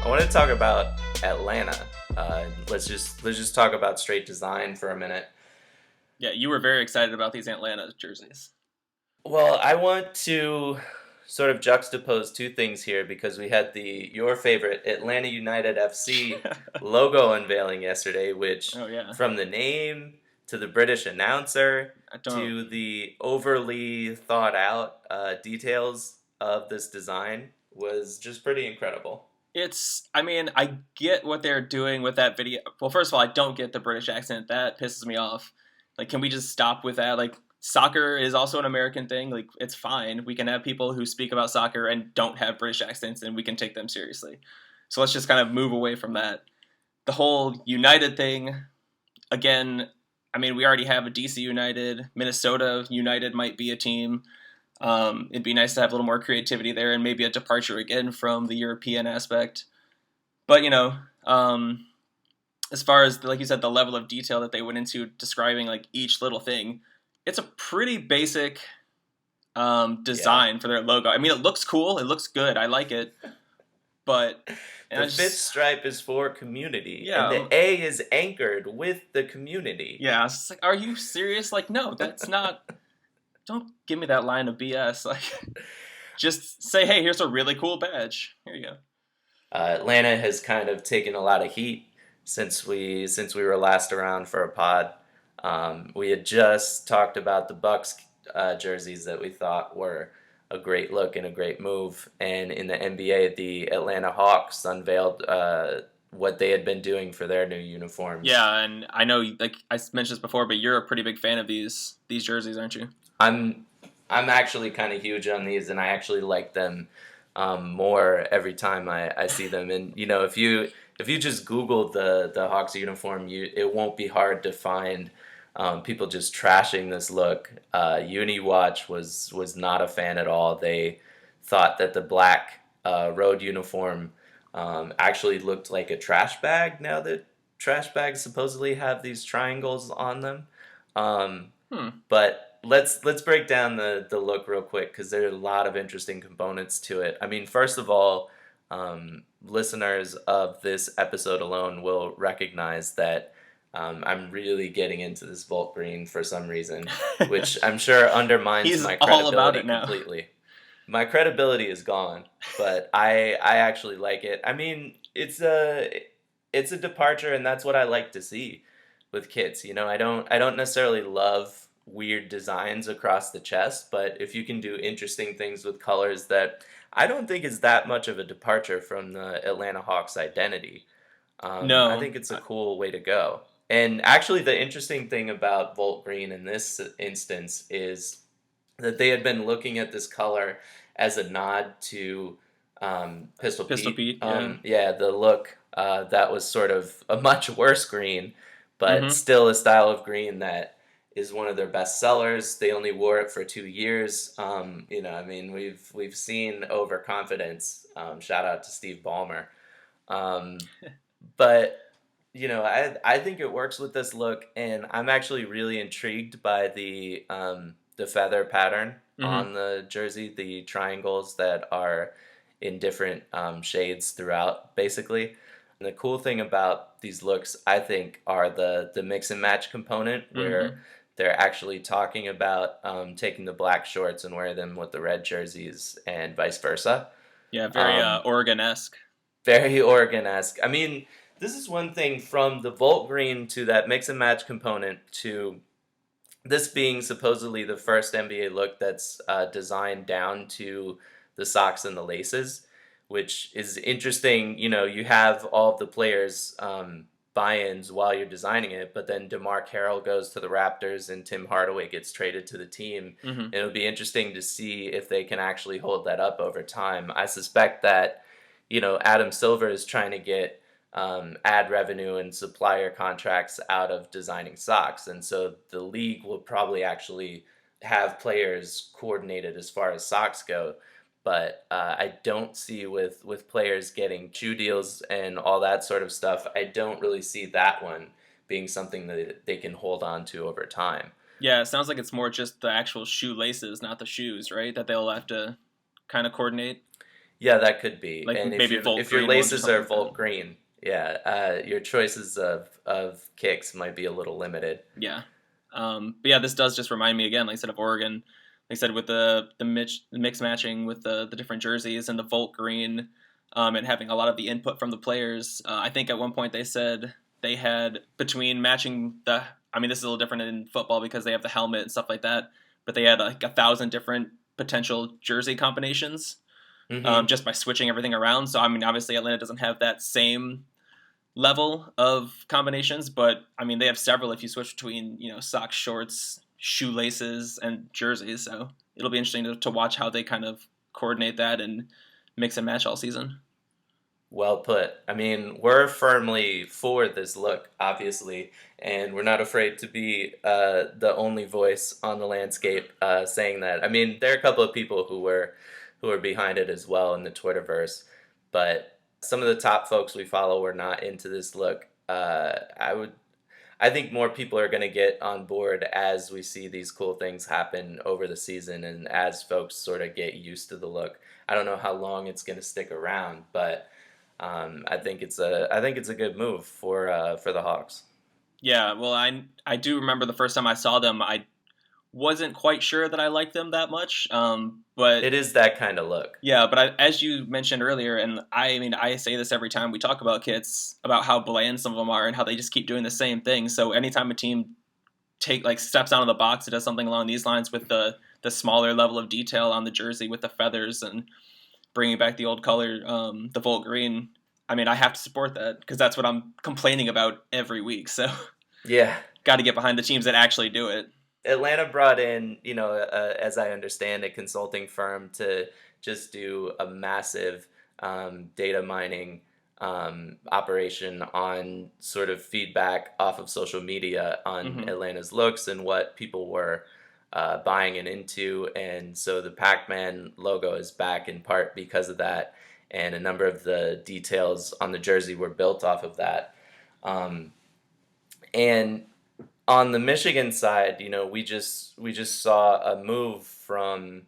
want to talk about Atlanta. Let's just talk about straight design for a minute. Yeah, you were very excited about these Atlanta jerseys. Well, I want to sort of juxtapose two things here because we had your favorite Atlanta United FC logo unveiling yesterday, which Oh yeah, from the name to the British announcer I don't. to the overly thought out details of this design was just pretty incredible. I mean, I get what they're doing with that video. Well, first of all, I don't get the British accent. That pisses me off. Like, can we just stop with that? Like, soccer is also an American thing. Like, it's fine. We can have people who speak about soccer and don't have British accents, and we can take them seriously. So let's just kind of move away from that. The whole United thing, again, I mean, we already have a DC United. Minnesota United might be a team. It'd be nice to have a little more creativity there and maybe a departure again from the European aspect. But, as far as, like you said, the level of detail that they went into describing like each little thing, it's a pretty basic design for their logo. I mean, it looks cool. It looks good. I like it. But the fifth stripe is for community, yeah, and the A is anchored with the community. Yeah, it's just like, are you serious? Like, no, that's not. Don't give me that line of BS. Like, just say, hey, here's a really cool badge. Here you go. Atlanta has kind of taken a lot of heat since we were last around for a pod. We had just talked about the Bucks jerseys that we thought were a great look and a great move, and in the NBA, the Atlanta Hawks unveiled what they had been doing for their new uniforms. Yeah, and I know, like I mentioned this before, but you're a pretty big fan of these jerseys, aren't you? I'm actually kind of huge on these, and I actually like them more every time I see them. And if you just Google the Hawks uniform, it won't be hard to find people just trashing this look. UniWatch was not a fan at all. They thought that the black road uniform actually looked like a trash bag. Now that trash bags supposedly have these triangles on them, but let's break down the look real quick because there are a lot of interesting components to it. I mean, first of all, listeners of this episode alone will recognize that I'm really getting into this Volt Green for some reason, which I'm sure undermines my credibility completely. My credibility is gone, but I actually like it. I mean, it's a departure, and that's what I like to see with kits. I don't necessarily love weird designs across the chest, but if you can do interesting things with colors that I don't think is that much of a departure from the Atlanta Hawks identity. No. I think it's a cool way to go. And actually the interesting thing about Volt Green in this instance is that they had been looking at this color as a nod to Pistol Pete. Yeah, the look that was sort of a much worse green, but still a style of green that is one of their best sellers. They only wore it for 2 years. I mean, we've seen overconfidence. Shout out to Steve Ballmer. But I think it works with this look, and I'm actually really intrigued by the feather pattern on the jersey, the triangles that are in different shades throughout, basically. And the cool thing about these looks, I think, are the mix and match component, where they're actually talking about taking the black shorts and wear them with the red jerseys and vice versa. Yeah, very Oregon-esque. Very Oregon-esque. I mean, this is one thing from the Volt Green to that mix and match component to this being supposedly the first NBA look that's designed down to the socks and the laces, which is interesting. You have all of the players buy-ins while you're designing it, but then DeMar Carroll goes to the Raptors and Tim Hardaway gets traded to the team. It'll be interesting to see if they can actually hold that up over time. I suspect that Adam Silver is trying to get ad revenue and supplier contracts out of designing socks, and so the league will probably actually have players coordinated as far as socks go. But I don't see with players getting shoe deals and all that sort of stuff, I don't really see that one being something that they can hold on to over time. Yeah, it sounds like it's more just the actual shoelaces, not the shoes, right? That they'll have to kind of coordinate. Yeah, that could be. Like And maybe Volt if your Green ones or laces something are like that. Volt Green, yeah, your choices of kicks might be a little limited. Yeah. But yeah, this does just remind me again, like I said, of Oregon. Like I said, with the mix matching with the different jerseys and the Volt Green, and having a lot of the input from the players. I think at one point they said they had between matching the. I mean, this is a little different in football because they have the helmet and stuff like that. But they had like 1,000 different potential jersey combinations, Hmm. just by switching everything around. So I mean, obviously Atlanta doesn't have that same level of combinations, but I mean they have several if you switch between socks, shorts, shoelaces, and jerseys. So it'll be interesting to watch how they kind of coordinate that and mix and match all season. Well put. I mean, we're firmly for this look, obviously, and we're not afraid to be the only voice on the landscape saying that. I mean, there are a couple of people who are behind it as well in the Twitterverse, but some of the top folks we follow are not into this look. I think more people are going to get on board as we see these cool things happen over the season, and as folks sort of get used to the look. I don't know how long it's going to stick around, but. I think it's a good move for the Hawks. Yeah, well, I do remember the first time I saw them, I wasn't quite sure that I liked them that much. But It is that kind of look. yeah, but as you mentioned earlier, and I mean, I say this every time we talk about kits about how bland some of them are and how they just keep doing the same thing. So anytime a team steps out of the box and does something along these lines with the smaller level of detail on the jersey with the feathers and bringing back the old color, the Volt Green. I mean, I have to support that because that's what I'm complaining about every week. So Yeah, got to get behind the teams that actually do it. Atlanta brought in, as I understand, a consulting firm to just do a massive data mining operation on sort of feedback off of social media on Hmm. Atlanta's looks and what people were buying and into. And so the Pac-Man logo is back in part because of that. And a number of the details on the jersey were built off of that. Um, and on the Michigan side, we just saw a move from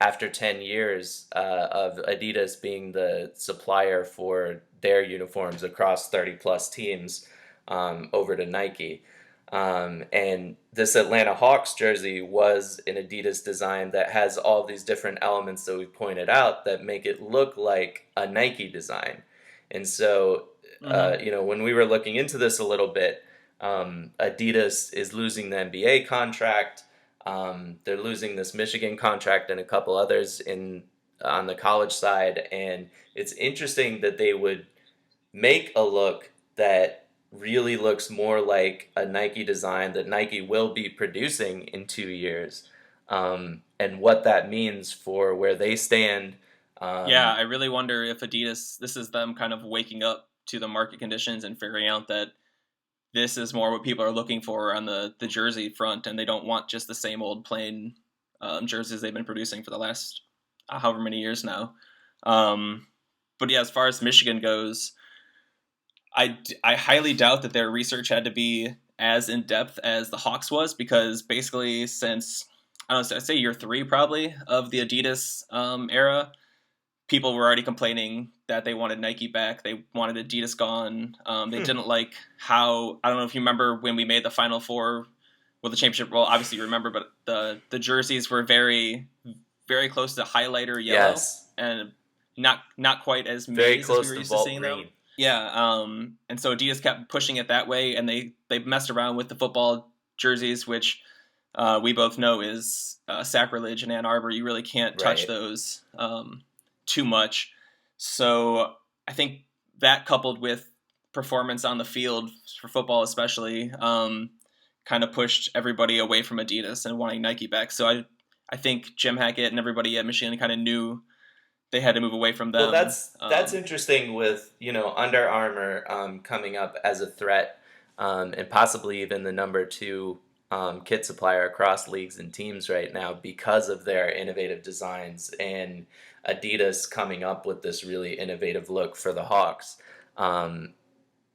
after 10 years of Adidas being the supplier for their uniforms across 30 plus teams over to Nike. And this Atlanta Hawks jersey was an Adidas design that has all these different elements that we pointed out that make it look like a Nike design. And so, Hmm. when we were looking into this a little bit, Adidas is losing the NBA contract. They're losing this Michigan contract and a couple others on the college side, and it's interesting that they would make a look that really looks more like a Nike design that Nike will be producing in 2 years, and what that means for where they stand. Yeah, Um, I really wonder if Adidas, this is them kind of waking up to the market conditions and figuring out that this is more what people are looking for on the jersey front, and they don't want just the same old plain jerseys they've been producing for the last however many years now. Um, but yeah, as far as Michigan goes, I highly doubt that their research had to be as in depth as the Hawks was because basically since I don't know, I'd say year three probably of the Adidas era, people were already complaining that they wanted Nike back. They wanted Adidas gone. They hmm, didn't like how I don't know if you remember when we made the Final Four with the championship. Well, obviously you remember, but the jerseys were very very close to highlighter yellow yes, and not quite as very maize as we close were to used to Vault seeing them. Green. Yeah, and so Adidas kept pushing it that way, and they messed around with the football jerseys, which we both know is sacrilege in Ann Arbor. You really can't touch Right. those too much. So I think that coupled with performance on the field for football, especially, kind of pushed everybody away from Adidas and wanting Nike back. So I think Jim Hackett and everybody at Michigan kind of knew they had to move away from Well, them. that's interesting with Under Armour coming up as a threat, and possibly even the number two kit supplier across leagues and teams right now because of their innovative designs, and Adidas coming up with this really innovative look for the Hawks.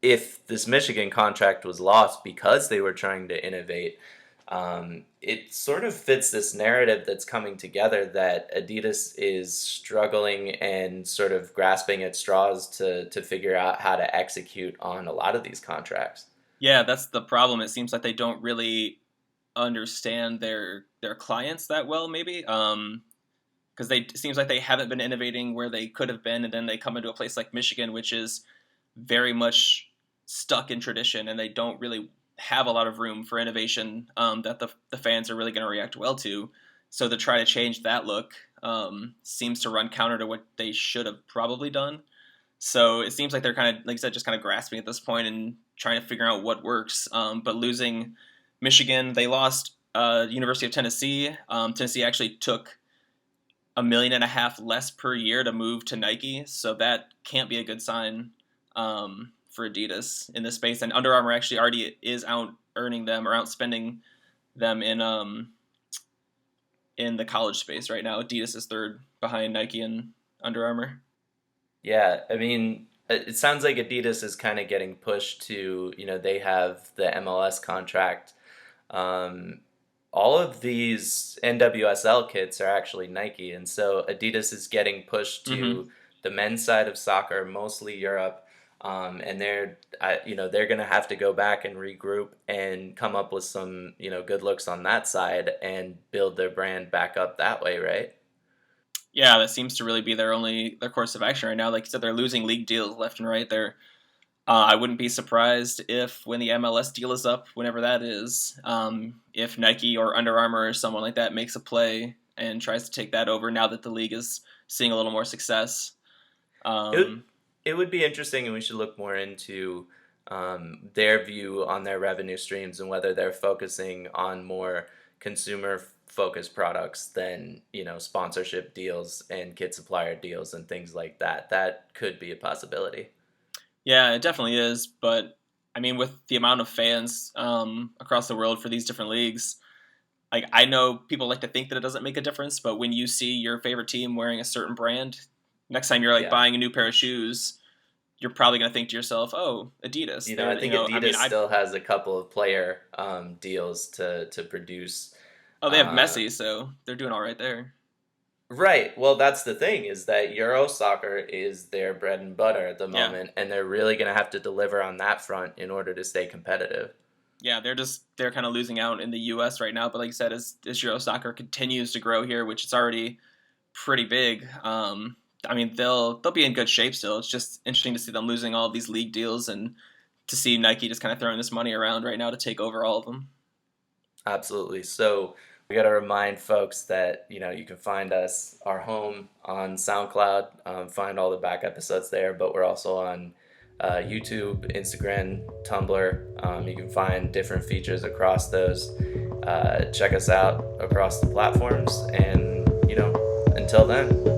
If this Michigan contract was lost because they were trying to innovate, It sort of fits this narrative that's coming together that Adidas is struggling and sort of grasping at straws to figure out how to execute on a lot of these contracts. Yeah, that's the problem. It seems like they don't really understand their clients that well, maybe. Because they it seems like they haven't been innovating where they could have been, and then they come into a place like Michigan, which is very much stuck in tradition, and they don't really have a lot of room for innovation that the fans are really going to react well to. So to try to change that look seems to run counter to what they should have probably done. So it seems like they're kind of, like I said, just kind of grasping at this point and trying to figure out what works. But losing Michigan, they lost University of Tennessee. Tennessee actually took $1.5 million less per year to move to Nike, so that can't be a good sign for Adidas in this space. And Under Armour actually already is out earning them or outspending them in the college space right now. Adidas is third behind Nike and Under Armour. Yeah, I mean, it sounds like Adidas is kind of getting pushed to, they have the MLS contract. Um, all of these NWSL kits are actually Nike, and so Adidas is getting pushed Mm-hmm. to the men's side of soccer, mostly Europe, and they're gonna have to go back and regroup and come up with some, good looks on that side and build their brand back up that way, right? Yeah, that seems to really be their course of action right now. Like you said, they're losing league deals left and right. I wouldn't be surprised if when the MLS deal is up, whenever that is, if Nike or Under Armour or someone like that makes a play and tries to take that over now that the league is seeing a little more success. It would, Um, it would be interesting, and we should look more into their view on their revenue streams and whether they're focusing on more consumer focused products than sponsorship deals and kit supplier deals and things like that. That could be a possibility. yeah, it definitely is. But I mean, with the amount of fans across the world for these different leagues, like I know people like to think that it doesn't make a difference, but when you see your favorite team wearing a certain brand, next time you're like Yeah. buying a new pair of shoes, you're probably going to think to yourself, "Oh, Adidas." I think I Adidas mean, still has a couple of player deals to produce. oh, they have Uh, Messi, so they're doing all right there. right. Well, that's the thing is that Euro soccer is their bread and butter at the Yeah, moment, and they're really going to have to deliver on that front in order to stay competitive. yeah, they're kind of losing out in the U.S. right now. But like you said, as Euro soccer continues to grow here, which is already pretty big, I mean they'll be in good shape still. It's just interesting to see them losing all of these league deals and to see Nike just kind of throwing this money around right now to take over all of them. Absolutely. So we got to remind folks that you can find us our home on SoundCloud, find all the back episodes there, but we're also on YouTube, Instagram, Tumblr. You can find different features across those. Check us out across the platforms, and until then.